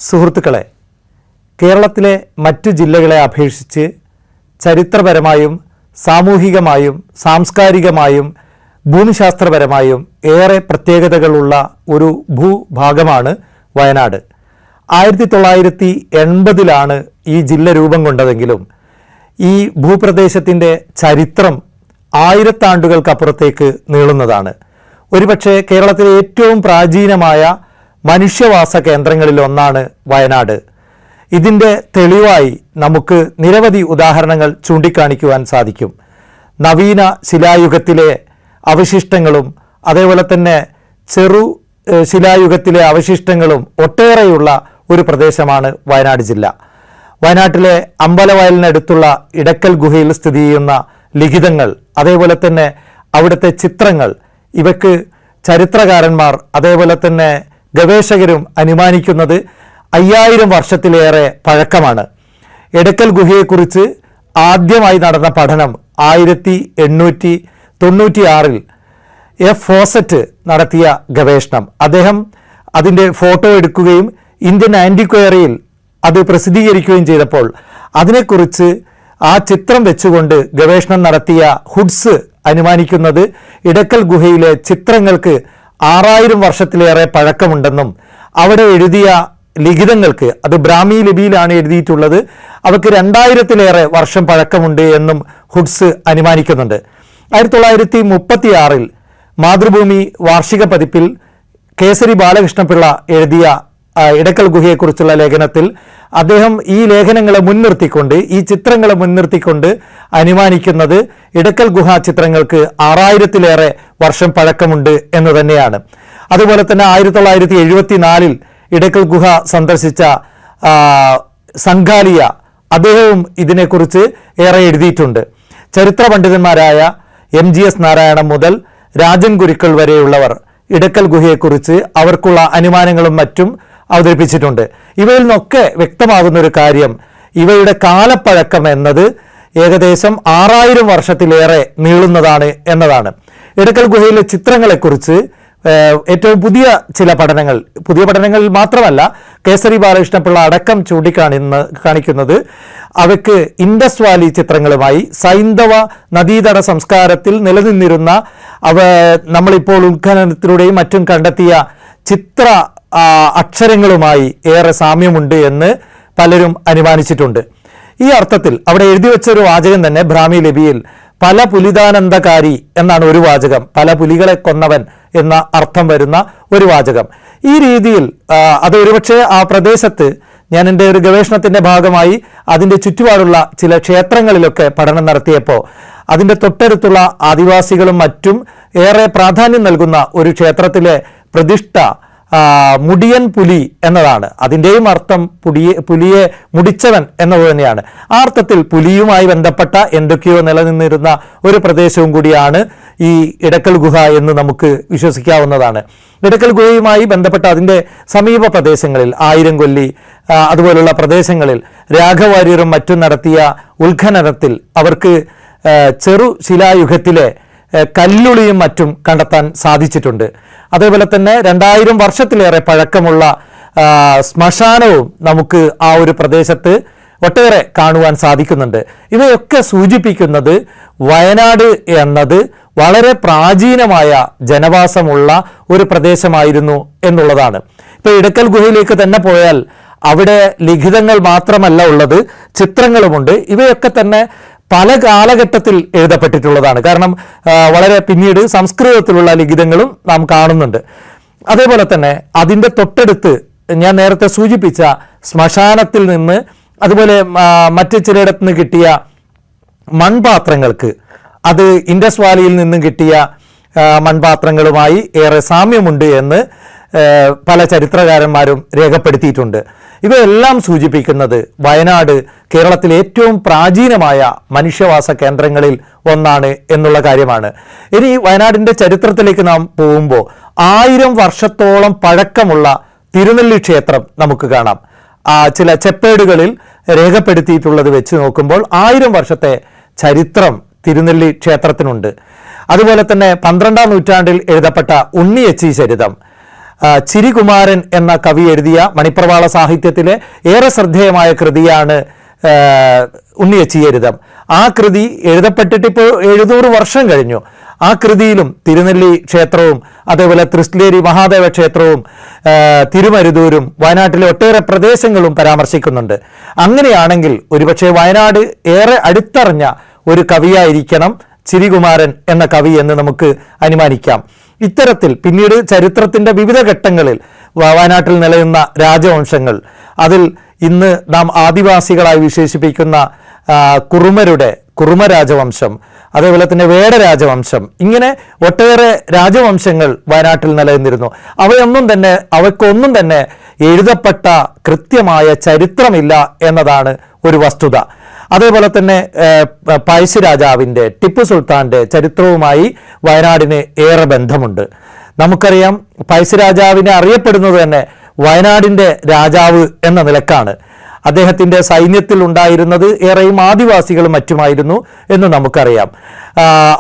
സുഹൃത്തുക്കളെ, കേരളത്തിലെ മറ്റു ജില്ലകളെ അപേക്ഷിച്ച് ചരിത്രപരമായും സാമൂഹികമായും സാംസ്കാരികമായും ഭൂമിശാസ്ത്രപരമായും ഏറെ പ്രത്യേകതകളുള്ള ഒരു ഭൂഭാഗമാണ് വയനാട്. 1980-ലാണ് ഈ ജില്ല രൂപം കൊണ്ടതെങ്കിലും ഈ ഭൂപ്രദേശത്തിൻ്റെ ചരിത്രം 1000 ആണ്ടുകൾക്കപ്പുറത്തേക്ക് നീളുന്നതാണ്. ഒരുപക്ഷെ കേരളത്തിലെ ഏറ്റവും പ്രാചീനമായ മനുഷ്യവാസ കേന്ദ്രങ്ങളിൽ ഒന്നാണ് വയനാട്. ഇതിൻ്റെ തെളിവായി നമുക്ക് നിരവധി ഉദാഹരണങ്ങൾ ചൂണ്ടിക്കാണിക്കുവാൻ സാധിക്കും. നവീന ശിലായുഗത്തിലെ അവശിഷ്ടങ്ങളും അതേപോലെ തന്നെ ചെറു ശിലായുഗത്തിലെ അവശിഷ്ടങ്ങളും ഒട്ടേറെയുള്ള ഒരു പ്രദേശമാണ് വയനാട് ജില്ല. വയനാട്ടിലെ അമ്പലവയലിനടുത്തുള്ള ഇടക്കൽ ഗുഹയിൽ സ്ഥിതി ചെയ്യുന്ന ലിഖിതങ്ങൾ, അതേപോലെ തന്നെ അവിടുത്തെ ചിത്രങ്ങൾ, ഇവയ്ക്ക് ചരിത്രകാരന്മാർ അതേപോലെ തന്നെ ഗവേഷകരും അനുമാനിക്കുന്നത് 5000 വർഷത്തിലേറെ പഴക്കമാണ്. എടക്കൽ ഗുഹയെക്കുറിച്ച് ആദ്യമായി നടന്ന പഠനം 1896-ൽ എഫ് ഫോസറ്റ് നടത്തിയ ഗവേഷണം. അദ്ദേഹം അതിൻ്റെ ഫോട്ടോ എടുക്കുകയും ഇന്ത്യൻ ആൻറ്റിക്വയറിയിൽ അത് പ്രസിദ്ധീകരിക്കുകയും ചെയ്തപ്പോൾ അതിനെക്കുറിച്ച് ആ ചിത്രം വെച്ചുകൊണ്ട് ഗവേഷണം നടത്തിയ ഹുഡ്സ് അനുമാനിക്കുന്നത് ഇടക്കൽ ഗുഹയിലെ ചിത്രങ്ങൾക്ക് 6000 വർഷത്തിലേറെ പഴക്കമുണ്ടെന്നും അവിടെ എഴുതിയ ലിഖിതങ്ങൾക്ക്, അത് ബ്രാഹ്മി ലിപിയിലാണ് എഴുതിയിട്ടുള്ളത്, അവർക്ക് 2000-ലേറെ വർഷം പഴക്കമുണ്ട് എന്നും ഹുഡ്സ് അനുമാനിക്കുന്നുണ്ട്. 1936-ൽ മാതൃഭൂമി വാർഷിക പതിപ്പിൽ കേസരി ബാലകൃഷ്ണപിള്ള എഴുതിയ ഇടക്കൽ ഗുഹയെക്കുറിച്ചുള്ള ലേഖനത്തിൽ അദ്ദേഹം ഈ ലേഖനങ്ങളെ മുൻനിർത്തിക്കൊണ്ട്, ഈ ചിത്രങ്ങളെ മുൻനിർത്തിക്കൊണ്ട് അനുമാനിക്കുന്നത് ഇടക്കൽ ഗുഹ ചിത്രങ്ങൾക്ക് 6000-ലേറെ വർഷം പഴക്കമുണ്ട് എന്ന് തന്നെയാണ്. അതുപോലെ തന്നെ 1974-ൽ ഇടക്കൽ ഗുഹ സന്ദർശിച്ച സംഘാലിയ, അദ്ദേഹവും ഇതിനെക്കുറിച്ച് ഏറെ എഴുതിയിട്ടുണ്ട്. ചരിത്ര പണ്ഡിതന്മാരായ MGS നാരായണൻ മുതൽ രാജൻ ഗുരുക്കൾ വരെയുള്ളവർ ഇടക്കൽ ഗുഹയെക്കുറിച്ച് അവർക്കുള്ള അനുമാനങ്ങളും മറ്റും അവതരിപ്പിച്ചിട്ടുണ്ട്. ഇവയിൽ നിന്നൊക്കെ വ്യക്തമാകുന്ന ഒരു കാര്യം, ഇവയുടെ കാലപ്പഴക്കം എന്നത് ഏകദേശം 6000 വർഷത്തിലേറെ നീളുന്നതാണ് എന്നതാണ്. ഇടക്കൽ ഗുഹയിലെ ചിത്രങ്ങളെക്കുറിച്ച് ഏറ്റവും പുതിയ പഠനങ്ങൾ മാത്രമല്ല, കേസരി ബാലകൃഷ്ണപിള്ള അടക്കം കാണിക്കുന്നത് അവയ്ക്ക് ഇൻഡസ് വാലി ചിത്രങ്ങളുമായി സൈന്ധവ നദീതട സംസ്കാരത്തിൽ നിലനിന്നിരുന്ന നമ്മളിപ്പോൾ ഉത്ഖനനത്തിലൂടെയും മറ്റും കണ്ടെത്തിയ ചിത്ര അക്ഷരങ്ങളുമായി ഏറെ സാമ്യമുണ്ട് എന്ന് പലരും അനുമാനിച്ചിട്ടുണ്ട്. ഈ അർത്ഥത്തിൽ അവിടെ എഴുതി വെച്ചൊരു വാചകം തന്നെ ബ്രാഹ്മി ലിപിയിൽ പല പുലിതാനന്ദകാരി എന്നാണ് ഒരു വാചകം, പല പുലികളെ കൊന്നവൻ എന്ന അർത്ഥം വരുന്ന ഒരു വാചകം. ഈ രീതിയിൽ അത് ഒരുപക്ഷെ ആ പ്രദേശത്ത് ഞാൻ എൻ്റെ ഒരു ഗവേഷണത്തിൻ്റെ ഭാഗമായി അതിൻ്റെ ചുറ്റുപാടുള്ള ചില ക്ഷേത്രങ്ങളിലൊക്കെ പഠനം നടത്തിയപ്പോൾ അതിൻ്റെ തൊട്ടടുത്തുള്ള ആദിവാസികളും മറ്റും ഏറെ പ്രാധാന്യം നൽകുന്ന ഒരു ക്ഷേത്രത്തിലെ പ്രതിഷ്ഠ മുടിയൻ പുലി എന്നതാണ്. അതിൻ്റെയും അർത്ഥം പുലിയെ മുടിച്ചവൻ എന്നത് തന്നെയാണ്. ആ അർത്ഥത്തിൽ പുലിയുമായി ബന്ധപ്പെട്ട എന്തൊക്കെയോ നിലനിന്നിരുന്ന ഒരു പ്രദേശവും കൂടിയാണ് ഈ ഇടക്കൽ ഗുഹ എന്ന് നമുക്ക് വിശ്വസിക്കാവുന്നതാണ്. ഇടക്കൽ ഗുഹയുമായി ബന്ധപ്പെട്ട അതിൻ്റെ സമീപ പ്രദേശങ്ങളിൽ, ആയിരംകൊല്ലി അതുപോലുള്ള പ്രദേശങ്ങളിൽ രാഘവാര്യരും മറ്റും നടത്തിയ ഉത്ഖനനത്തിൽ അവർക്ക് ചെറു ശിലായുഗത്തിലെ കല്ലുളിയും മറ്റും കണ്ടെത്താൻ സാധിച്ചിട്ടുണ്ട്. അതേപോലെ തന്നെ 2000 വർഷത്തിലേറെ പഴക്കമുള്ള ശ്മശാനവും നമുക്ക് ആ ഒരു പ്രദേശത്ത് ഒട്ടേറെ കാണുവാൻ സാധിക്കുന്നുണ്ട്. ഇവയൊക്കെ സൂചിപ്പിക്കുന്നത് വയനാട് എന്നത് വളരെ പ്രാചീനമായ ജനവാസമുള്ള ഒരു പ്രദേശമായിരുന്നു എന്നുള്ളതാണ്. ഇപ്പോൾ ഇടക്കൽ ഗുഹയിലേക്ക് തന്നെ പോയാൽ അവിടെ ലിഖിതങ്ങൾ മാത്രമല്ല ഉള്ളത്, ചിത്രങ്ങളുമുണ്ട്. ഇവയൊക്കെ തന്നെ പല കാലഘട്ടത്തിൽ എഴുതപ്പെട്ടിട്ടുള്ളതാണ്. കാരണം വളരെ പിന്നീട് സംസ്കൃതത്തിലുള്ള ലിഖിതങ്ങളും നാം കാണുന്നുണ്ട്. അതേപോലെ തന്നെ അതിൻ്റെ തൊട്ടടുത്ത് ഞാൻ നേരത്തെ സൂചിപ്പിച്ച ശ്മശാനത്തിൽ നിന്ന് അതുപോലെ മറ്റ് ചിലയിടത്തു നിന്ന് കിട്ടിയ മൺപാത്രങ്ങൾക്ക്, അത് ഇൻഡസ് വാലിയിൽ നിന്നും കിട്ടിയ മൺപാത്രങ്ങളുമായി ഏറെ സാമ്യമുണ്ട് എന്ന് പല ചരിത്രകാരന്മാരും രേഖപ്പെടുത്തിയിട്ടുണ്ട്. ഇവയെല്ലാം സൂചിപ്പിക്കുന്നത് വയനാട് കേരളത്തിലെ ഏറ്റവും പ്രാചീനമായ മനുഷ്യവാസ കേന്ദ്രങ്ങളിൽ ഒന്നാണ് എന്നുള്ള കാര്യമാണ്. ഇനി വയനാടിൻ്റെ ചരിത്രത്തിലേക്ക് നാം പോകുമ്പോൾ 1000 വർഷത്തോളം പഴക്കമുള്ള തിരുനെല്ലി ക്ഷേത്രം നമുക്ക് കാണാം. ചില ചെപ്പേടുകളിൽ രേഖപ്പെടുത്തിയിട്ടുള്ളത് വെച്ച് നോക്കുമ്പോൾ 1000 വർഷത്തെ ചരിത്രം തിരുനെല്ലി ക്ഷേത്രത്തിനുണ്ട്. അതുപോലെ തന്നെ 12-ാം നൂറ്റാണ്ടിൽ എഴുതപ്പെട്ട ഉണ്ണിയച്ചി ചരിതം, ചിരികുമാരൻ എന്ന കവി എഴുതിയ മണിപ്രവാള സാഹിത്യത്തിലെ ഏറെ ശ്രദ്ധേയമായ കൃതിയാണ് ഉണ്ണിയച്ചിയരിതം. ആ കൃതി എഴുതപ്പെട്ടിട്ട് ഇപ്പോൾ 700 വർഷം കഴിഞ്ഞു. ആ കൃതിയിലും തിരുനെല്ലി ക്ഷേത്രവും അതേപോലെ തൃശ്ശേരി മഹാദേവ ക്ഷേത്രവും തിരുമരുതൂരും വയനാട്ടിലെ ഒട്ടേറെ പ്രദേശങ്ങളും പരാമർശിക്കുന്നുണ്ട്. അങ്ങനെയാണെങ്കിൽ ഒരുപക്ഷെ വയനാട് ഏറെ അടുത്തറിഞ്ഞ ഒരു കവിയായിരിക്കണം ചിരികുമാരൻ എന്ന കവി എന്ന് നമുക്ക് അനുമാനിക്കാം. ഇത്തരത്തിൽ പിന്നീട് ചരിത്രത്തിന്റെ വിവിധ ഘട്ടങ്ങളിൽ വയനാട്ടിൽ നിലനിന്ന രാജവംശങ്ങൾ, അതിൽ ഇന്ന് നാം ആദിവാസികളായി വിശേഷിപ്പിക്കുന്ന കുറുമരുടെ കുറുമ രാജവംശം, അതേപോലെ തന്നെ വേട രാജവംശം, ഇങ്ങനെ ഒട്ടേറെ രാജവംശങ്ങൾ വയനാട്ടിൽ നിലനിന്നിരുന്നു. അവയ്ക്കൊന്നും തന്നെ എഴുതപ്പെട്ട കൃത്യമായ ചരിത്രമില്ല എന്നതാണ് ഒരു വസ്തുത. അതേപോലെ തന്നെ പഴശ്ശി രാജാവിൻ്റെ, ടിപ്പു സുൽത്താൻ്റെ ചരിത്രവുമായി വയനാടിന് ഏറെ ബന്ധമുണ്ട്. നമുക്കറിയാം, പഴശ്ശി രാജാവിനെ അറിയപ്പെടുന്നത് തന്നെ വയനാടിൻ്റെ രാജാവ് എന്ന നിലക്കാണ്. അദ്ദേഹത്തിൻ്റെ സൈന്യത്തിൽ ഉണ്ടായിരുന്നത് ഏറെയും ആദിവാസികളും മറ്റുമായിരുന്നു എന്ന് നമുക്കറിയാം.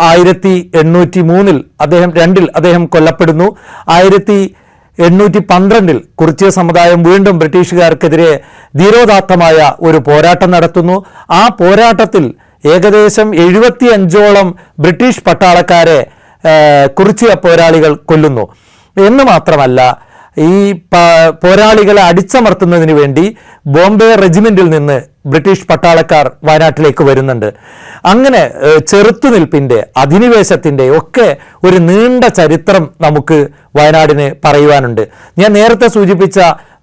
1803 അദ്ദേഹം കൊല്ലപ്പെടുന്നു. 1812 കുറിച്യ സമുദായം വീണ്ടും ബ്രിട്ടീഷുകാർക്കെതിരെ ധീരോദാത്തമായ ഒരു പോരാട്ടം നടത്തുന്നു. ആ പോരാട്ടത്തിൽ ഏകദേശം 75ഓളം ബ്രിട്ടീഷ് പട്ടാളക്കാരെ കുറിച്യ പോരാളികൾ കൊല്ലുന്നു എന്ന് മാത്രമല്ല, ഈ പോരാളികളെ അടിച്ചമർത്തുന്നതിന് വേണ്ടി ബോംബെ റെജിമെന്റിൽ നിന്ന് ബ്രിട്ടീഷ് പട്ടാളക്കാർ വയനാട്ടിലേക്ക് വരുന്നുണ്ട്. അങ്ങനെ ചെറുത്തുനിൽപ്പിൻ്റെ, അധിനിവേശത്തിൻ്റെ ഒക്കെ ഒരു നീണ്ട ചരിത്രം നമുക്ക് വയനാടിന് പറയുവാനുണ്ട്. ഞാൻ നേരത്തെ സൂചിപ്പിച്ച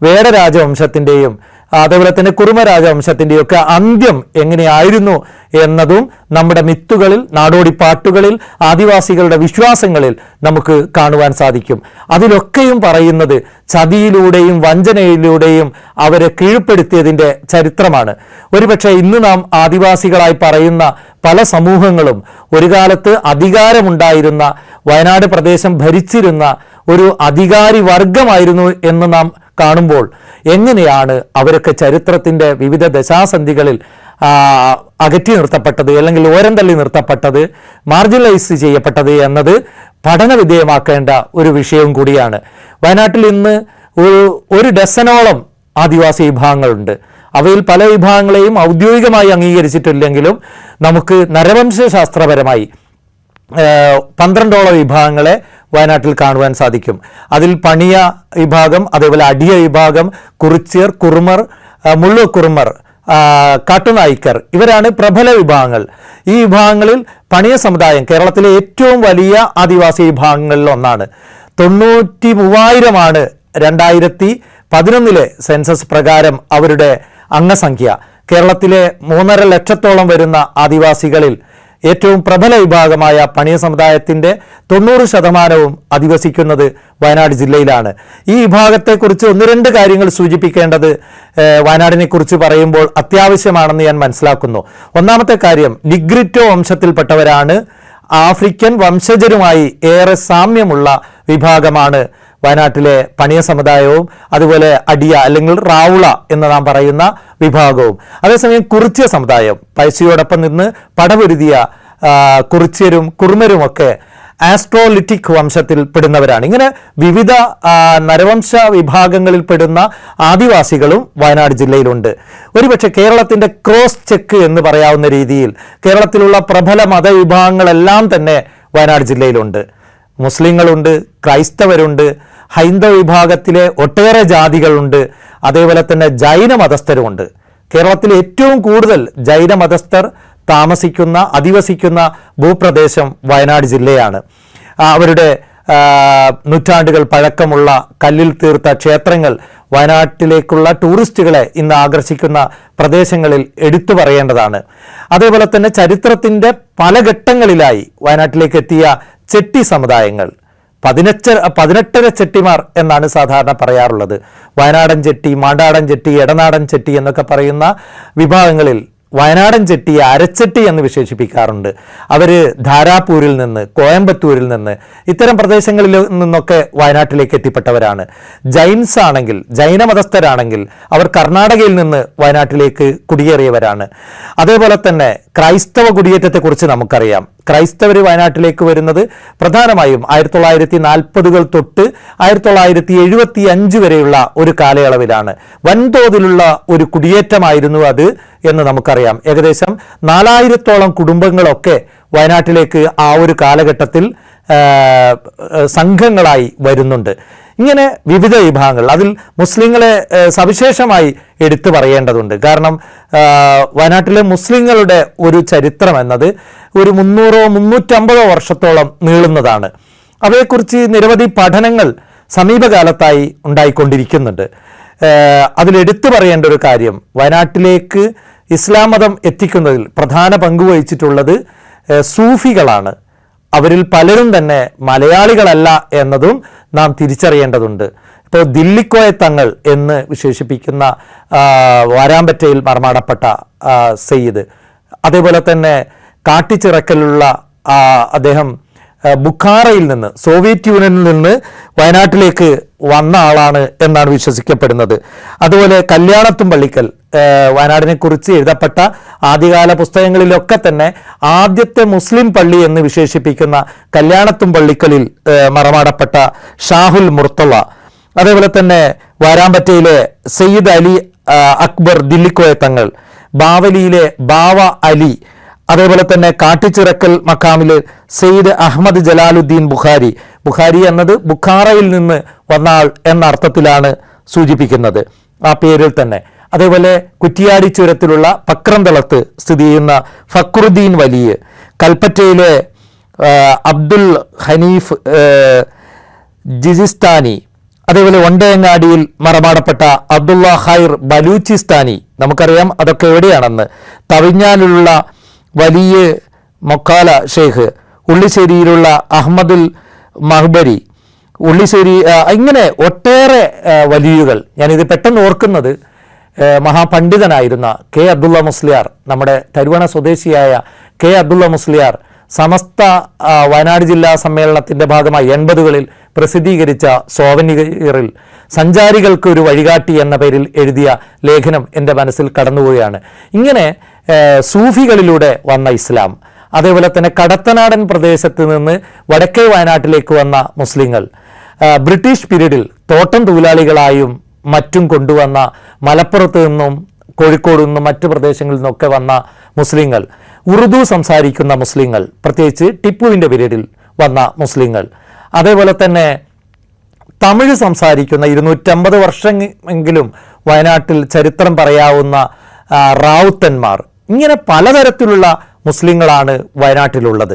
വേട രാജവംശത്തിൻ്റെയും അതേപോലെ തന്നെ കുറുമ രാജവംശത്തിൻ്റെയൊക്കെ അന്ത്യം എങ്ങനെയായിരുന്നു എന്നതും നമ്മുടെ മിത്തുകളിൽ, നാടോടിപ്പാട്ടുകളിൽ, ആദിവാസികളുടെ വിശ്വാസങ്ങളിൽ നമുക്ക് കാണുവാൻ സാധിക്കും. അതിലൊക്കെയും പറയുന്നത് ചതിയിലൂടെയും വഞ്ചനയിലൂടെയും അവരെ കീഴ്പ്പെടുത്തിയതിൻ്റെ ചരിത്രമാണ്. ഒരുപക്ഷെ ഇന്ന് നാം ആദിവാസികളായി പറയുന്ന പല സമൂഹങ്ങളും ഒരു കാലത്ത് അധികാരമുണ്ടായിരുന്ന, വയനാട് പ്രദേശം ഭരിച്ചിരുന്ന ഒരു അധികാരി വർഗമായിരുന്നു എന്ന് നാം കാണുമ്പോൾ എങ്ങനെയാണ് അവരൊക്കെ ചരിത്രത്തിൻ്റെ വിവിധ ദശാസന്ധികളിൽ അകറ്റി നിർത്തപ്പെട്ടത്, അല്ലെങ്കിൽ ഓരം തള്ളി നിർത്തപ്പെട്ടത്, മാർജിനലൈസ് ചെയ്യപ്പെട്ടത് എന്നത് പഠന വിധേയമാക്കേണ്ട ഒരു വിഷയവും കൂടിയാണ്. വയനാട്ടിൽ ഇന്ന് ഒരു ഡസനോളം ആദിവാസി വിഭാഗങ്ങളുണ്ട്. അവയിൽ പല വിഭാഗങ്ങളെയും ഔദ്യോഗികമായി അംഗീകരിച്ചിട്ടില്ലെങ്കിലും നമുക്ക് നരവംശാസ്ത്രപരമായി 12ഓളം വിഭാഗങ്ങളെ വയനാട്ടിൽ കാണുവാൻ സാധിക്കും. അതിൽ പണിയ വിഭാഗം, അതേപോലെ അടിയ വിഭാഗം, കുറിച്യർ, കുറുമർ, മുള്ളുകുറുമർ, കാട്ടുനായ്ക്കർ, ഇവരാണ് പ്രബല വിഭാഗങ്ങൾ. ഈ വിഭാഗങ്ങളിൽ പണിയ സമുദായം കേരളത്തിലെ ഏറ്റവും വലിയ ആദിവാസി വിഭാഗങ്ങളിൽ ഒന്നാണ്. 93,000 2011 സെൻസസ് പ്രകാരം അവരുടെ അംഗസംഖ്യ. കേരളത്തിലെ 3.5 ലക്ഷത്തോളം വരുന്ന ആദിവാസികളിൽ ഏറ്റവും പ്രബല വിഭാഗമായ പണിയ സമുദായത്തിൻ്റെ 90% അധിവസിക്കുന്നത് വയനാട് ജില്ലയിലാണ്. ഈ വിഭാഗത്തെക്കുറിച്ച് 1-2 കാര്യങ്ങൾ സൂചിപ്പിക്കേണ്ടത് വയനാടിനെ കുറിച്ച് പറയുമ്പോൾ അത്യാവശ്യമാണെന്ന് ഞാൻ മനസ്സിലാക്കുന്നു. ഒന്നാമത്തെ കാര്യം, നിഗ്രിറ്റോ വംശത്തിൽപ്പെട്ടവരാണ്. ആഫ്രിക്കൻ വംശജരുമായി ഏറെ സാമ്യമുള്ള വിഭാഗമാണ് വയനാട്ടിലെ പണിയ സമുദായവും അതുപോലെ അടിയ അല്ലെങ്കിൽ റാവുള എന്ന് നാം പറയുന്ന വിഭാഗവും. അതേസമയം കുറിച്യ സമുദായം, പഴശ്ശിയോടൊപ്പം നിന്ന് പടപൊരുതിയ കുറിച്യരും കുറുമരുമൊക്കെ ആസ്ട്രോലിറ്റിക് വംശത്തിൽ പെടുന്നവരാണ്. ഇങ്ങനെ വിവിധ നരവംശ വിഭാഗങ്ങളിൽ പെടുന്ന ആദിവാസികളും വയനാട് ജില്ലയിലുണ്ട്. ഒരുപക്ഷെ കേരളത്തിൻ്റെ ക്രോസ് ചെക്ക് എന്ന് പറയാവുന്ന രീതിയിൽ കേരളത്തിലുള്ള പ്രബല മതവിഭാഗങ്ങളെല്ലാം തന്നെ വയനാട് ജില്ലയിലുണ്ട്. മുസ്ലിങ്ങളുണ്ട്, ക്രൈസ്തവരുണ്ട്, ഹൈന്ദവ വിഭാഗത്തിലെ ഒട്ടേറെ ജാതികളുണ്ട്, അതേപോലെ തന്നെ ജൈന മതസ്ഥരുമുണ്ട്. കേരളത്തിൽ ഏറ്റവും കൂടുതൽ ജൈന മതസ്ഥർ താമസിക്കുന്ന, അധിവസിക്കുന്ന ഭൂപ്രദേശം വയനാട് ജില്ലയാണ്. അവരുടെ നൂറ്റാണ്ടുകൾ പഴക്കമുള്ള കല്ലിൽ തീർത്ത ക്ഷേത്രങ്ങൾ വയനാട്ടിലേക്കുള്ള ടൂറിസ്റ്റുകളെ ഇന്ന് ആകർഷിക്കുന്ന പ്രദേശങ്ങളിൽ എടുത്തു പറയേണ്ടതാണ്. അതേപോലെ തന്നെ ചരിത്രത്തിൻ്റെ പല ഘട്ടങ്ങളിലായി വയനാട്ടിലേക്ക് എത്തിയ ചെട്ടി സമുദായങ്ങൾ, 18 ചെട്ടിമാർ എന്നാണ് സാധാരണ പറയാറുള്ളത്. വയനാടൻ ചെട്ടി, മാണ്ടാടൻ ചെട്ടി, എടനാടൻ ചെട്ടി എന്നൊക്കെ പറയുന്ന വിഭാഗങ്ങളിൽ വയനാടൻ ചെട്ടിയെ അരച്ചെട്ടി എന്ന് വിശേഷിപ്പിക്കാറുണ്ട്. അവർ ധാരാപൂരിൽ നിന്ന്, കോയമ്പത്തൂരിൽ നിന്ന്, ഇത്തരം പ്രദേശങ്ങളിൽ നിന്നൊക്കെ വയനാട്ടിലേക്ക് എത്തിപ്പെട്ടവരാണ്. ജൈൻസ് ആണെങ്കിൽ, ജൈനമതസ്ഥരാണെങ്കിൽ അവർ കർണാടകയിൽ നിന്ന് വയനാട്ടിലേക്ക് കുടിയേറിയവരാണ്. അതേപോലെ തന്നെ ക്രൈസ്തവ കുടിയേറ്റത്തെക്കുറിച്ച് നമുക്കറിയാം. ക്രൈസ്തവർ വയനാട്ടിലേക്ക് വരുന്നത് പ്രധാനമായും 1940-കൾ തൊട്ട് 1975 വരെയുള്ള ഒരു കാലയളവിലാണ്. വൻതോതിലുള്ള ഒരു കുടിയേറ്റമായിരുന്നു അത് എന്ന് നമുക്കറിയാം. ഏകദേശം 4000-ഓളം കുടുംബങ്ങളൊക്കെ വയനാട്ടിലേക്ക് ആ ഒരു കാലഘട്ടത്തിൽ സംഘങ്ങളായി വരുന്നുണ്ട്. ഇങ്ങനെ വിവിധ വിഭാഗങ്ങൾ, അതിൽ മുസ്ലിങ്ങളെ സവിശേഷമായി എടുത്തു പറയേണ്ടതുണ്ട്. കാരണം വയനാട്ടിലെ മുസ്ലിങ്ങളുടെ ഒരു ചരിത്രം എന്നത് ഒരു 300-350 വർഷത്തോളം നീളുന്നതാണ്. അവയെക്കുറിച്ച് നിരവധി പഠനങ്ങൾ സമീപകാലത്തായി ഉണ്ടായിക്കൊണ്ടിരിക്കുന്നുണ്ട്. അതിലെടുത്തു പറയേണ്ട ഒരു കാര്യം, വയനാട്ടിലേക്ക് ഇസ്ലാം മതം എത്തിക്കുന്നതിൽ പ്രധാന പങ്ക് വഹിച്ചിട്ടുള്ളത് സൂഫികളാണ്. അവരിൽ പലരും തന്നെ മലയാളികളല്ല എന്നതും നാം തിരിച്ചറിയേണ്ടതുണ്ട്. ഇപ്പോൾ ദില്ലിക്കോയ തങ്ങൾ എന്ന് വിശേഷിപ്പിക്കുന്ന വാരാമ്പറ്റയിൽ മർമാടപ്പെട്ട സയ്യിദ്, അതേപോലെ തന്നെ കാട്ടിച്ചിറക്കലുള്ള അദ്ദേഹം ബുഖാറയിൽ നിന്ന്, സോവിയറ്റ് യൂണിയനിൽ നിന്ന് വയനാട്ടിലേക്ക് വന്ന ആളാണ് എന്നാണ് വിശ്വസിക്കപ്പെടുന്നത്. അതുപോലെ കല്യാണത്തും പള്ളിക്കൽ, വയനാടിനെ കുറിച്ച് എഴുതപ്പെട്ട ആദ്യകാല പുസ്തകങ്ങളിലൊക്കെ തന്നെ ആദ്യത്തെ മുസ്ലിം പള്ളി എന്ന് വിശേഷിപ്പിക്കുന്ന കല്യാണത്തും പള്ളിക്കലിൽ മറമാടപ്പെട്ട ഷാഹുൽ മുർത്തള, അതേപോലെ തന്നെ വാരാമ്പറ്റയിലെ സയ്യിദ് അലി അക്ബർ ദില്ലിക്കോയ തങ്ങൾ, ബാവലിയിലെ ബാവ അലി, അതേപോലെ തന്നെ കാട്ടിച്ചിറക്കൽ മക്കാമില് സയ്യിദ് അഹമ്മദ് ജലാലുദ്ദീൻ ബുഖാരി. ബുഖാരി എന്നത് ബുഖാറയിൽ നിന്ന് വന്ന ആൾ എന്ന അർത്ഥത്തിലാണ് സൂചിപ്പിക്കുന്നത്, ആ പേരിൽ തന്നെ. അതേപോലെ കുറ്റിയാടി ചുരത്തിലുള്ള പക്രംതളത്ത് സ്ഥിതി ചെയ്യുന്ന ഫക്രുദ്ദീൻ വലിയ, കൽപ്പറ്റയിലെ അബ്ദുൽ ഹനീഫ് ജിസിസ്ഥാനി, അതേപോലെ വണ്ടയങ്ങാടിയിൽ മറമാടപ്പെട്ട അബ്ദുള്ള ഖൈർ ബലൂചിസ്ഥാനി, നമുക്കറിയാം അതൊക്കെ എവിടെയാണെന്ന്. തവിഞ്ഞാലുള്ള വലിയ മൊക്കാല ഷെയ്ഖ്, ഉള്ളിശ്ശേരിയിലുള്ള അഹമ്മദുൽ മഹ്ബരി, ഉള്ളിശ്ശേരി, ഇങ്ങനെ ഒട്ടേറെ വലിയുകൾ. ഞാനിത് പെട്ടെന്ന് ഓർക്കുന്നത് മഹാപണ്ഡിതനായിരുന്ന കെ അബ്ദുള്ള മുസ്ലിയാർ, നമ്മുടെ തരുവണ സ്വദേശിയായ കെ അബ്ദുള്ള മുസ്ലിയാർ സമസ്ത വയനാട് ജില്ലാ സമ്മേളനത്തിൻ്റെ ഭാഗമായി 80കളിൽ പ്രസിദ്ധീകരിച്ച സോവനിയറിൽ സഞ്ചാരികൾക്ക് ഒരു വഴികാട്ടി എന്ന പേരിൽ എഴുതിയ ലേഖനം എൻ്റെ മനസ്സിൽ കടന്നുപോവുകയാണ്. ഇങ്ങനെ സൂഫികളിലൂടെ വന്ന ഇസ്ലാം, അതേപോലെ തന്നെ കടത്തനാടൻ പ്രദേശത്ത് നിന്ന് വടക്കേ വയനാട്ടിലേക്ക് വന്ന മുസ്ലിങ്ങൾ, ബ്രിട്ടീഷ് പീരീഡിൽ തോട്ടം തൊഴിലാളികളായും മറ്റും കൊണ്ടുവന്ന മലപ്പുറത്ത് നിന്നും കോഴിക്കോട് നിന്നും മറ്റു പ്രദേശങ്ങളിൽ നിന്നൊക്കെ വന്ന മുസ്ലിങ്ങൾ, ഉറുദു സംസാരിക്കുന്ന മുസ്ലിങ്ങൾ, പ്രത്യേകിച്ച് ടിപ്പുവിൻ്റെ പീരീഡിൽ വന്ന മുസ്ലിങ്ങൾ, അതേപോലെ തന്നെ തമിഴ് സംസാരിക്കുന്ന 250 വർഷമെങ്കിലും വയനാട്ടിൽ ചരിത്രം പറയാവുന്ന റാവുത്തന്മാർ, ഇങ്ങനെ പലതരത്തിലുള്ള മുസ്ലിങ്ങളാണ് വയനാട്ടിലുള്ളത്.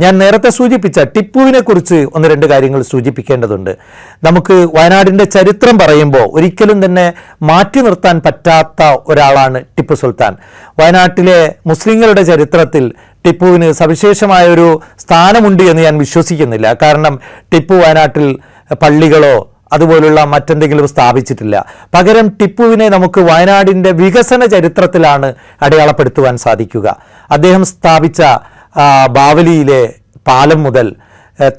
ഞാൻ നേരത്തെ സൂചിപ്പിച്ച ടിപ്പുവിനെ കുറിച്ച് 1-2 കാര്യങ്ങൾ സൂചിപ്പിക്കേണ്ടതുണ്ട്. നമുക്ക് വയനാടിൻ്റെ ചരിത്രം പറയുമ്പോൾ ഒരിക്കലും തന്നെ മാറ്റി നിർത്താൻ പറ്റാത്ത ഒരാളാണ് ടിപ്പു സുൽത്താൻ. വയനാട്ടിലെ മുസ്ലിങ്ങളുടെ ചരിത്രത്തിൽ ടിപ്പുവിന് സവിശേഷമായൊരു സ്ഥാനമുണ്ട് എന്ന് ഞാൻ വിശ്വസിക്കുന്നില്ല. കാരണം ടിപ്പു വയനാട്ടിൽ പള്ളികളോ അതുപോലുള്ള മറ്റെന്തെങ്കിലും സ്ഥാപിച്ചിട്ടില്ല. പകരം ടിപ്പുവിനെ നമുക്ക് വയനാടിൻ്റെ വികസന ചരിത്രത്തിലാണ് അടയാളപ്പെടുത്തുവാൻ സാധിക്കുക. അദ്ദേഹം സ്ഥാപിച്ച ബാവലിയിലെ പാലം മുതൽ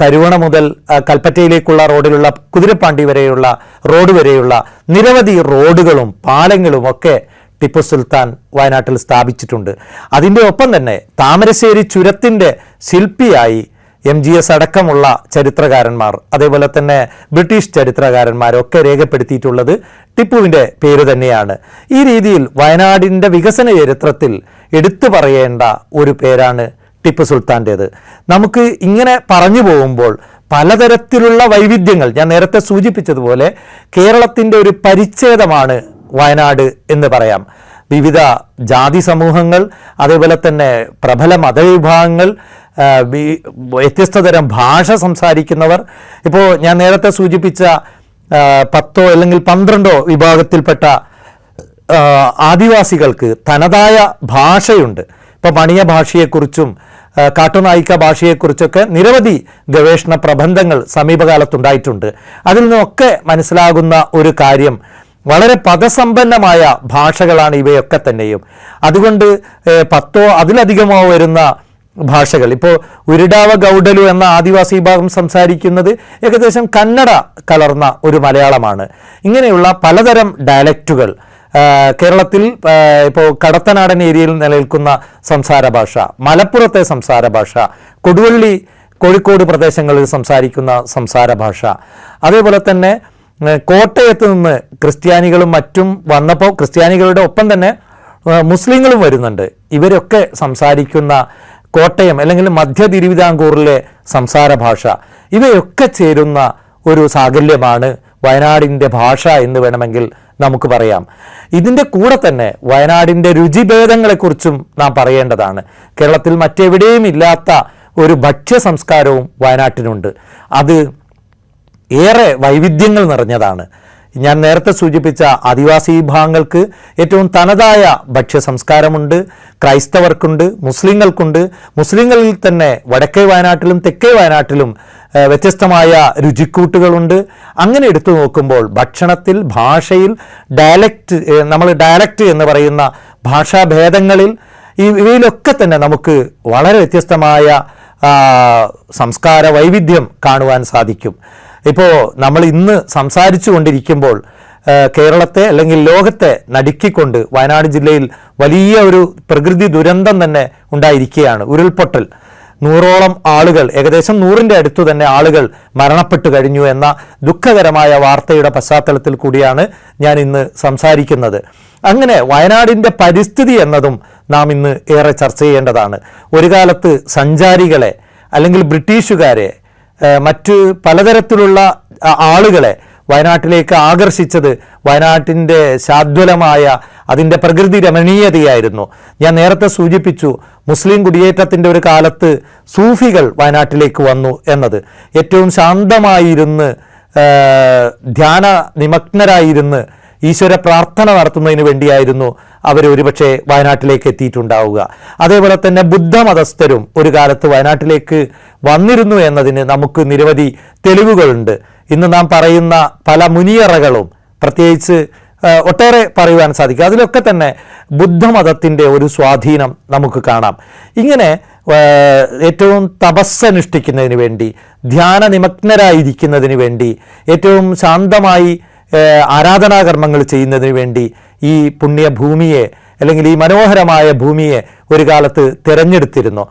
തരുവണ മുതൽ കൽപ്പറ്റയിലേക്കുള്ള റോഡിലുള്ള കുതിരപ്പാണ്ടി വരെയുള്ള റോഡ് വരെയുള്ള നിരവധി റോഡുകളും പാലങ്ങളും ഒക്കെ ടിപ്പു സുൽത്താൻ വയനാട്ടിൽ സ്ഥാപിച്ചിട്ടുണ്ട്. അതിൻ്റെ ഒപ്പം തന്നെ താമരശ്ശേരി ചുരത്തിൻ്റെ ശില്പിയായി MGS അടക്കമുള്ള ചരിത്രകാരന്മാർ, അതേപോലെ തന്നെ ബ്രിട്ടീഷ് ചരിത്രകാരന്മാരൊക്കെ രേഖപ്പെടുത്തിയിട്ടുള്ളത് ടിപ്പുവിൻ്റെ പേര് തന്നെയാണ്. ഈ രീതിയിൽ വയനാടിൻ്റെ വികസന ചരിത്രത്തിൽ എടുത്തു പറയേണ്ട ഒരു പേരാണ് ടിപ്പു സുൽത്താൻ്റേത്. നമുക്ക് ഇങ്ങനെ പറഞ്ഞു പോകുമ്പോൾ പലതരത്തിലുള്ള വൈവിധ്യങ്ങൾ, ഞാൻ നേരത്തെ സൂചിപ്പിച്ചതുപോലെ കേരളത്തിൻ്റെ ഒരു പരിച്ഛേദമാണ് വയനാട് എന്ന് പറയാം. വിവിധ ജാതി സമൂഹങ്ങൾ, അതേപോലെ തന്നെ പ്രബല മതവിഭാഗങ്ങൾ, വ്യത്യസ്ത തരം ഭാഷ സംസാരിക്കുന്നവർ. ഇപ്പോൾ ഞാൻ നേരത്തെ സൂചിപ്പിച്ച 10 അല്ലെങ്കിൽ 12 വിഭാഗത്തിൽപ്പെട്ട ആദിവാസികൾക്ക് തനതായ ഭാഷയുണ്ട്. ഇപ്പോൾ മണിയ ഭാഷയെക്കുറിച്ചും കാട്ടുനായിക്ക ഭാഷയെക്കുറിച്ചൊക്കെ നിരവധി ഗവേഷണ പ്രബന്ധങ്ങൾ സമീപകാലത്തുണ്ടായിട്ടുണ്ട്. അതിൽ നിന്നൊക്കെ മനസ്സിലാകുന്ന ഒരു കാര്യം, വളരെ പദസമ്പന്നമായ ഭാഷകളാണ് ഇവയൊക്കെ തന്നെയും. അതുകൊണ്ട് 10 അതിലധികമോ വരുന്ന ഭാഷകൾ, ഇപ്പോൾ ഉരുടാവ ഗൗഡലു എന്ന ആദിവാസി വിഭാഗം സംസാരിക്കുന്നത് ഏകദേശം കന്നഡ കലർന്ന ഒരു മലയാളമാണ്. ഇങ്ങനെയുള്ള പലതരം ഡയലക്റ്റുകൾ കേരളത്തിൽ ഇപ്പോൾ കടത്തനാടൻ ഏരിയയിൽ നിലനിൽക്കുന്ന സംസാര ഭാഷ, മലപ്പുറത്തെ സംസാര ഭാഷ, കൊടുവള്ളി കോഴിക്കോട് പ്രദേശങ്ങളിൽ സംസാരിക്കുന്ന സംസാര ഭാഷ, അതേപോലെ തന്നെ കോട്ടയത്ത് നിന്ന് ക്രിസ്ത്യാനികളും മറ്റും വന്നപ്പോൾ ക്രിസ്ത്യാനികളുടെ ഒപ്പം തന്നെ മുസ്ലിങ്ങളും വരുന്നുണ്ട്. ഇവരൊക്കെ സംസാരിക്കുന്ന കോട്ടയം അല്ലെങ്കിൽ മധ്യ തിരുവിതാംകൂറിലെ സംസാര ഭാഷ, ഇവയൊക്കെ ചേരുന്ന ഒരു സാകല്യമാണ് വയനാടിൻ്റെ ഭാഷ എന്ന് വേണമെങ്കിൽ നമുക്ക് പറയാം. ഇതിൻ്റെ കൂടെ തന്നെ വയനാടിൻ്റെ രുചിഭേദങ്ങളെക്കുറിച്ചും നാം പറയേണ്ടതാണ്. കേരളത്തിൽ മറ്റെവിടെയും ഇല്ലാത്ത ഒരു ഭക്ഷ്യ സംസ്കാരവും വയനാട്ടിനുണ്ട്. അത് ഏറെ വൈവിധ്യങ്ങൾ നിറഞ്ഞതാണ്. ഞാൻ നേരത്തെ സൂചിപ്പിച്ച ആദിവാസി വിഭാഗങ്ങൾക്ക് ഏറ്റവും തനതായ ഭക്ഷ്യ സംസ്കാരമുണ്ട്, ക്രൈസ്തവർക്കുണ്ട്, മുസ്ലിങ്ങൾക്കുണ്ട്. മുസ്ലിങ്ങളിൽ തന്നെ വടക്കേ വയനാട്ടിലും തെക്കേ വയനാട്ടിലും വ്യത്യസ്തമായ രുചിക്കൂട്ടുകളുണ്ട്. അങ്ങനെ എടുത്തു നോക്കുമ്പോൾ ഭക്ഷണത്തിൽ, ഭാഷയിൽ, നമ്മൾ ഡയലക്റ്റ് എന്ന് പറയുന്ന ഭാഷാഭേദങ്ങളിൽ ഇവയിലൊക്കെ തന്നെ നമുക്ക് വളരെ വ്യത്യസ്തമായ സംസ്കാര വൈവിധ്യം കാണുവാൻ സാധിക്കും. ഇപ്പോൾ നമ്മൾ ഇന്ന് സംസാരിച്ചു കൊണ്ടിരിക്കുമ്പോൾ കേരളത്തെ അല്ലെങ്കിൽ ലോകത്തെ നടുക്കിക്കൊണ്ട് വയനാട് ജില്ലയിൽ വലിയ ഒരു പ്രകൃതി ദുരന്തം തന്നെ ഉണ്ടായിരിക്കുകയാണ്. ഉരുൾപൊട്ടൽ, 100ഓളം ആളുകൾ, ഏകദേശം 100ൻ്റെ അടുത്തു തന്നെ ആളുകൾ മരണപ്പെട്ടു കഴിഞ്ഞു എന്ന ദുഃഖകരമായ വാർത്തയുടെ പശ്ചാത്തലത്തിൽ കൂടിയാണ് ഞാൻ ഇന്ന് സംസാരിക്കുന്നത്. അങ്ങനെ വയനാടിൻ്റെ പരിസ്ഥിതി എന്നതും നാം ഇന്ന് ഏറെ ചർച്ച ചെയ്യേണ്ടതാണ്. ഒരു കാലത്ത് സഞ്ചാരികളെ അല്ലെങ്കിൽ ബ്രിട്ടീഷുകാരെ മറ്റ് പലതരത്തിലുള്ള ആളുകളെ വയനാട്ടിലേക്ക് ആകർഷിച്ചത് വയനാട്ടിൻ്റെ ശാദ്വലമായ അതിൻ്റെ പ്രകൃതി രമണീയതയായിരുന്നു. ഞാൻ നേരത്തെ സൂചിപ്പിച്ചു, മുസ്ലിം കുടിയേറ്റത്തിൻ്റെ ഒരു കാലത്ത് സൂഫികൾ വയനാട്ടിലേക്ക് വന്നു എന്നത്. ഏറ്റവും ശാന്തമായിരുന്ന് ധ്യാന നിമഗ്നരായിരുന്ന് ഈശ്വര പ്രാർത്ഥന നടത്തുന്നതിന് വേണ്ടിയായിരുന്നു അവർ ഒരുപക്ഷെ വയനാട്ടിലേക്ക് എത്തിയിട്ടുണ്ടാവുക. അതേപോലെ തന്നെ ബുദ്ധമതസ്ഥരും ഒരു കാലത്ത് വയനാട്ടിലേക്ക് വന്നിരുന്നു എന്നതിന് നമുക്ക് നിരവധി തെളിവുകളുണ്ട്. ഇന്ന് നാം പറയുന്ന പല മുനിയറകളും പ്രത്യേകിച്ച് ഒട്ടേറെ പറയുവാൻ സാധിക്കും. അതിലൊക്കെ തന്നെ ബുദ്ധമതത്തിൻ്റെ ഒരു സ്വാധീനം നമുക്ക് കാണാം. ഇങ്ങനെ ഏറ്റവും തപസ്സനുഷ്ഠിക്കുന്നതിന് വേണ്ടി, ധ്യാന നിമഗ്നരായിരിക്കുന്നതിന് വേണ്ടി, ഏറ്റവും ശാന്തമായി ആരാധനാകർമ്മങ്ങൾ ചെയ്യുന്നതിന് വേണ്ടി ഈ പുണ്യഭൂമിയെ അല്ലെങ്കിൽ ഈ മനോഹരമായ ഭൂമിയെ ഒരു കാലത്ത് തിരഞ്ഞെടുത്തിരുന്നു.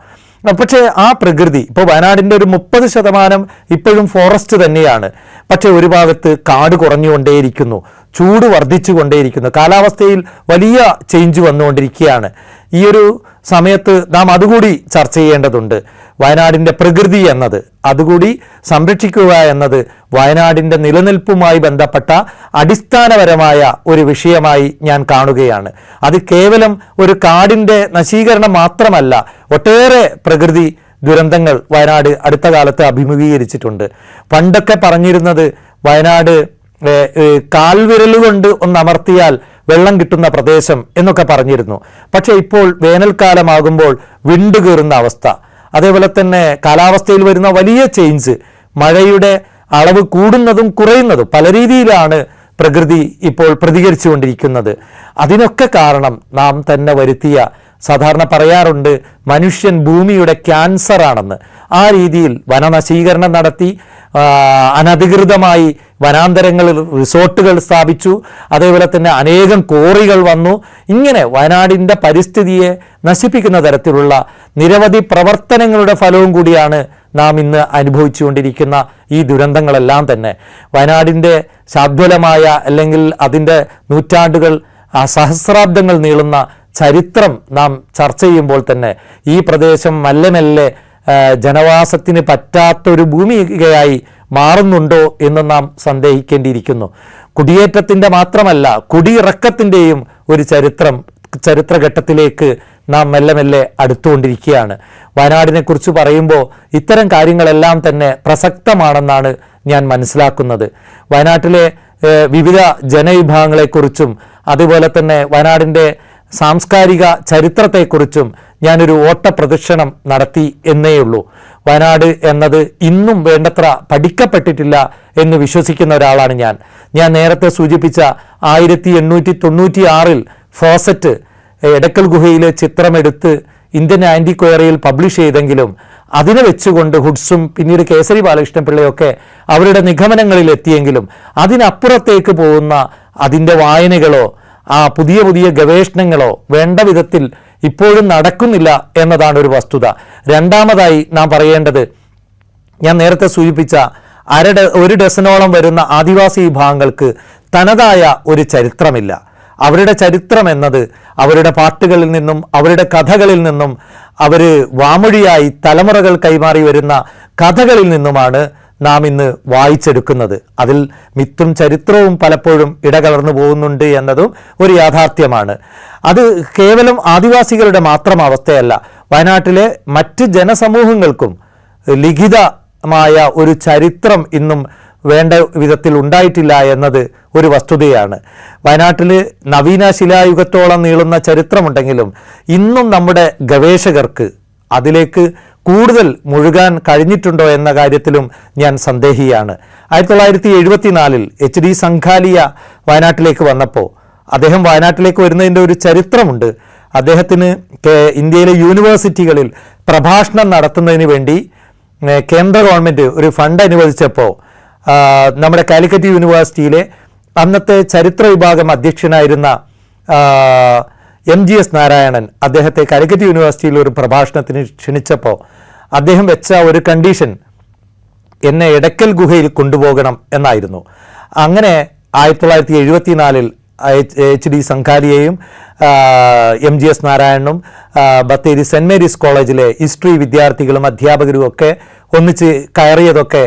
പക്ഷേ ആ പ്രകൃതി ഇപ്പോൾ വയനാടിൻ്റെ ഒരു 30% ഇപ്പോഴും ഫോറസ്റ്റ് തന്നെയാണ്. പക്ഷേ ഒരു ഭാഗത്ത് കാട് കുറഞ്ഞുകൊണ്ടേയിരിക്കുന്നു, ചൂട് വർദ്ധിച്ചു കൊണ്ടേയിരിക്കുന്നു, കാലാവസ്ഥയിൽ വലിയ ചേഞ്ച് വന്നുകൊണ്ടിരിക്കുകയാണ്. ഈ ഒരു സമയത്ത് നാം അതുകൂടി ചർച്ച ചെയ്യേണ്ടതുണ്ട്. വയനാടിൻ്റെ പ്രകൃതി എന്നത് അതുകൂടി സംരക്ഷിക്കുക എന്നത് വയനാടിൻ്റെ നിലനിൽപ്പുമായി ബന്ധപ്പെട്ട അടിസ്ഥാനപരമായ ഒരു വിഷയമായി ഞാൻ കാണുകയാണ്. അത് കേവലം ഒരു കാടിൻ്റെ നശീകരണം മാത്രമല്ല, ഒട്ടേറെ പ്രകൃതി ദുരന്തങ്ങൾ വയനാട് അടുത്ത കാലത്ത് അഭിമുഖീകരിച്ചിട്ടുണ്ട്. പണ്ടൊക്കെ പറഞ്ഞിരുന്നത് വയനാട് കാൽവിരലുകൊണ്ട് ഒന്നമർത്തിയാൽ വെള്ളം കിട്ടുന്ന പ്രദേശം എന്നൊക്കെ പറഞ്ഞിരുന്നു. പക്ഷേ ഇപ്പോൾ വേനൽക്കാലമാകുമ്പോൾ വിണ്ടുകീറുന്ന അവസ്ഥ, അതേപോലെ തന്നെ കാലാവസ്ഥയിൽ വരുന്ന വലിയ ചേഞ്ച്, മഴയുടെ അളവ് കൂടുന്നതും കുറയുന്നതും പല രീതിയിലാണ് പ്രകൃതി ഇപ്പോൾ പ്രതികരിച്ചു കൊണ്ടിരിക്കുന്നത്. അതിനൊക്കെ കാരണം നാം തന്നെ വരുത്തിയ, സാധാരണ പറയാറുണ്ട് മനുഷ്യൻ ഭൂമിയുടെ ക്യാൻസറാണെന്ന്. ആ രീതിയിൽ വനനശീകരണം നടത്തി അനധികൃതമായി വനാന്തരങ്ങളിൽ റിസോർട്ടുകൾ സ്ഥാപിച്ചു. അതേപോലെ തന്നെ അനേകം കോറികൾ വന്നു. ഇങ്ങനെ വയനാടിൻ്റെ പരിസ്ഥിതിയെ നശിപ്പിക്കുന്ന തരത്തിലുള്ള നിരവധി പ്രവർത്തനങ്ങളുടെ ഫലവും കൂടിയാണ് നാം ഇന്ന് അനുഭവിച്ചുകൊണ്ടിരിക്കുന്ന ഈ ദുരന്തങ്ങളെല്ലാം തന്നെ. വയനാടിൻ്റെ ശാദ്വലമായ അല്ലെങ്കിൽ അതിൻ്റെ നൂറ്റാണ്ടുകൾ, സഹസ്രാബ്ദങ്ങൾ നീളുന്ന ചരിത്രം നാം ചർച്ച ചെയ്യുമ്പോൾ തന്നെ ഈ പ്രദേശം മെല്ലെ മെല്ലെ ജനവാസത്തിന് പറ്റാത്തൊരു ഭൂമികയായി മാറുന്നുണ്ടോ എന്ന് നാം സന്ദേഹിക്കേണ്ടിയിരിക്കുന്നു. കുടിയേറ്റത്തിൻ്റെ മാത്രമല്ല, കുടിയിറക്കത്തിൻ്റെയും ഒരു ചരിത്രഘട്ടത്തിലേക്ക് നാം മെല്ലെ മെല്ലെ അടുത്തുകൊണ്ടിരിക്കുകയാണ്. വയനാടിനെക്കുറിച്ച് പറയുമ്പോൾ ഇത്തരം കാര്യങ്ങളെല്ലാം തന്നെ പ്രസക്തമാണെന്നാണ് ഞാൻ മനസ്സിലാക്കുന്നത്. വയനാട്ടിലെ വിവിധ ജനവിഭാഗങ്ങളെക്കുറിച്ചും അതുപോലെ തന്നെ വയനാടിൻ്റെ സാംസ്കാരിക ചരിത്രത്തെക്കുറിച്ചും ഞാനൊരു ഓട്ടപ്രദക്ഷിണം നടത്തി എന്നേയുള്ളൂ. വയനാട് എന്നത് ഇന്നും വേണ്ടത്ര പഠിക്കപ്പെട്ടിട്ടില്ല എന്ന് വിശ്വസിക്കുന്ന ഒരാളാണ് ഞാൻ. നേരത്തെ സൂചിപ്പിച്ച 1896 ഫോസറ്റ് എടക്കൽ ഗുഹയിലെ ചിത്രമെടുത്ത് ഇന്ത്യൻ ആൻറ്റിക്വയറിയിൽ പബ്ലിഷ് ചെയ്തെങ്കിലും അതിനെ വെച്ചുകൊണ്ട് ഹുഡ്സും പിന്നീട് കേസരി ബാലകൃഷ്ണൻ പിള്ളയൊക്കെ അവരുടെ നിഗമനങ്ങളിൽ എത്തിയെങ്കിലും അതിനപ്പുറത്തേക്ക് പോകുന്ന അതിൻ്റെ വായനകളോ പുതിയ പുതിയ ഗവേഷണങ്ങളോ വേണ്ട വിധത്തിൽ ഇപ്പോഴും നടക്കുന്നില്ല എന്നതാണ് ഒരു വസ്തുത. രണ്ടാമതായി നാം പറയേണ്ടത്, ഞാൻ നേരത്തെ സൂചിപ്പിച്ച ഒരു ഡസനോളം വരുന്ന ആദിവാസി വിഭാഗങ്ങൾക്ക് തനതായ ഒരു ചരിത്രമില്ല. അവരുടെ ചരിത്രം എന്നത് അവരുടെ പാട്ടുകളിൽ നിന്നും അവരുടെ കഥകളിൽ നിന്നും അവർ വാമൊഴിയായി തലമുറകൾ കൈമാറി വരുന്ന കഥകളിൽ നിന്നുമാണ് നാം ഇന്ന് വായിച്ചെടുക്കുന്നത്. അതിൽ മിത്തും ചരിത്രവും പലപ്പോഴും ഇടകലർന്നു പോകുന്നുണ്ട് എന്നതും ഒരു യാഥാർത്ഥ്യമാണ്. അത് കേവലം ആദിവാസികളുടെ മാത്രം അവസ്ഥയല്ല. വയനാട്ടിലെ മറ്റ് ജനസമൂഹങ്ങൾക്കും ലിഖിതമായ ഒരു ചരിത്രം ഇന്നും വേണ്ട വിധത്തിൽ ഉണ്ടായിട്ടില്ല എന്നത് ഒരു വസ്തുതയാണ്. വയനാട്ടിൽ നവീന ശിലായുഗത്തോളം നീളുന്ന ചരിത്രമുണ്ടെങ്കിലും ഇന്നും നമ്മുടെ ഗവേഷകർക്ക് അതിലേക്ക് കൂടുതൽ മുഴുകാൻ കഴിഞ്ഞിട്ടുണ്ടോ എന്ന കാര്യത്തിലും ഞാൻ സന്ദേഹിയാണ്. 1974 HD സംഘാലിയ വയനാട്ടിലേക്ക് വന്നപ്പോൾ, അദ്ദേഹം വയനാട്ടിലേക്ക് വരുന്നതിൻ്റെ ഒരു ചരിത്രമുണ്ട്. അദ്ദേഹത്തിന് ഇന്ത്യയിലെ യൂണിവേഴ്സിറ്റികളിൽ പ്രഭാഷണം നടത്തുന്നതിന് വേണ്ടി കേന്ദ്ര ഗവൺമെൻറ് ഒരു ഫണ്ട് അനുവദിച്ചപ്പോൾ നമ്മുടെ കാലിക്കറ്റ് യൂണിവേഴ്സിറ്റിയിലെ അന്നത്തെ ചരിത്ര വിഭാഗം അധ്യക്ഷനായിരുന്ന MGS നാരായണൻ അദ്ദേഹത്തെ കാലിക്കറ്റ് യൂണിവേഴ്സിറ്റിയിൽ ഒരു പ്രഭാഷണത്തിന് ക്ഷണിച്ചപ്പോൾ അദ്ദേഹം വെച്ച ഒരു കണ്ടീഷൻ എന്നെ എടക്കൽ ഗുഹയിൽ കൊണ്ടുപോകണം എന്നായിരുന്നു. അങ്ങനെ 1974 HD സംഘാലിയെയും MGS നാരായണനും ബത്തേരി സെൻറ് മേരീസ് കോളേജിലെ ഹിസ്റ്ററി വിദ്യാർത്ഥികളും അധ്യാപകരും ഒക്കെ ഒന്നിച്ച് കയറിയതൊക്കെ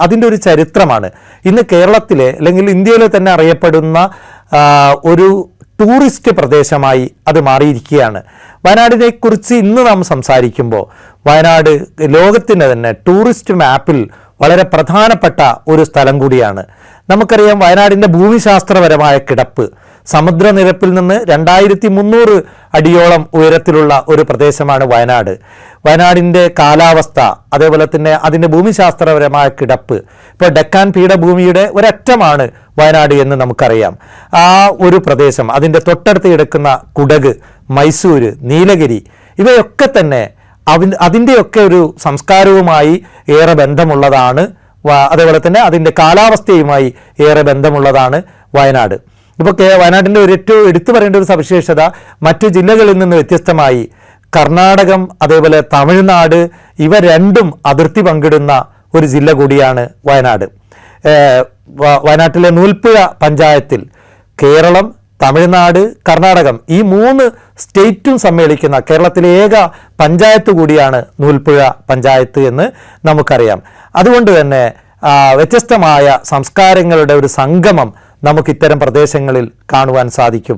അതിൻ്റെ ഒരു ചരിത്രമാണ്. ഇന്ന് കേരളത്തിലെ അല്ലെങ്കിൽ ഇന്ത്യയിലെ തന്നെ അറിയപ്പെടുന്ന ഒരു ടൂറിസ്റ്റ് പ്രദേശമായി അത് മാറിയിരിക്കുകയാണ്. വയനാടിനെ കുറിച്ച് ഇന്ന് നാം സംസാരിക്കുമ്പോൾ വയനാട് ലോകത്തിൻ്റെ തന്നെ ടൂറിസ്റ്റ് മാപ്പിൽ വളരെ പ്രധാനപ്പെട്ട ഒരു സ്ഥലം കൂടിയാണ്. നമുക്കറിയാം, വയനാടിൻ്റെ ഭൂമിശാസ്ത്രപരമായ കിടപ്പ് സമുദ്രനിരപ്പിൽ നിന്ന് 2300 അടിയോളം ഉയരത്തിലുള്ള ഒരു പ്രദേശമാണ് വയനാട്. വയനാടിൻ്റെ കാലാവസ്ഥ, അതേപോലെ തന്നെ അതിൻ്റെ ഭൂമിശാസ്ത്രപരമായ കിടപ്പ്, ഇപ്പോൾ ഡെക്കാൻ പീഠഭൂമിയുടെ ഒരറ്റമാണ് വയനാട് എന്ന് നമുക്കറിയാം. ആ ഒരു പ്രദേശം, അതിൻ്റെ തൊട്ടടുത്ത് കിടക്കുന്ന കുടക്, മൈസൂര്, നീലഗിരി, ഇവയൊക്കെ തന്നെ അതിൻ്റെയൊക്കെ ഒരു സംസ്കാരവുമായി ഏറെ ബന്ധമുള്ളതാണ്. അതേപോലെ തന്നെ അതിൻ്റെ കാലാവസ്ഥയുമായി ഏറെ ബന്ധമുള്ളതാണ് വയനാട്. ഇപ്പോൾ വയനാട്ടിൻ്റെ ഏറ്റവും എടുത്തു പറയേണ്ട ഒരു സവിശേഷത, മറ്റു ജില്ലകളിൽ നിന്ന് വ്യത്യസ്തമായി കർണാടകം അതേപോലെ തമിഴ്നാട് ഇവ രണ്ടും അതിർത്തി പങ്കിടുന്ന ഒരു ജില്ല കൂടിയാണ് വയനാട്. വയനാട്ടിലെ നൂൽപ്പുഴ പഞ്ചായത്തിൽ കേരളം, തമിഴ്നാട്, കർണാടകം ഈ 3 സ്റ്റേറ്റും സമ്മേളിക്കുന്ന കേരളത്തിലെ ഏക പഞ്ചായത്ത് കൂടിയാണ് നൂൽപ്പുഴ പഞ്ചായത്ത് എന്ന് നമുക്കറിയാം. അതുകൊണ്ട് തന്നെ വ്യത്യസ്തമായ സംസ്കാരങ്ങളുടെ ഒരു സംഗമം നമുക്ക് ഇത്തരം പ്രദേശങ്ങളിൽ കാണുവാൻ സാധിക്കും.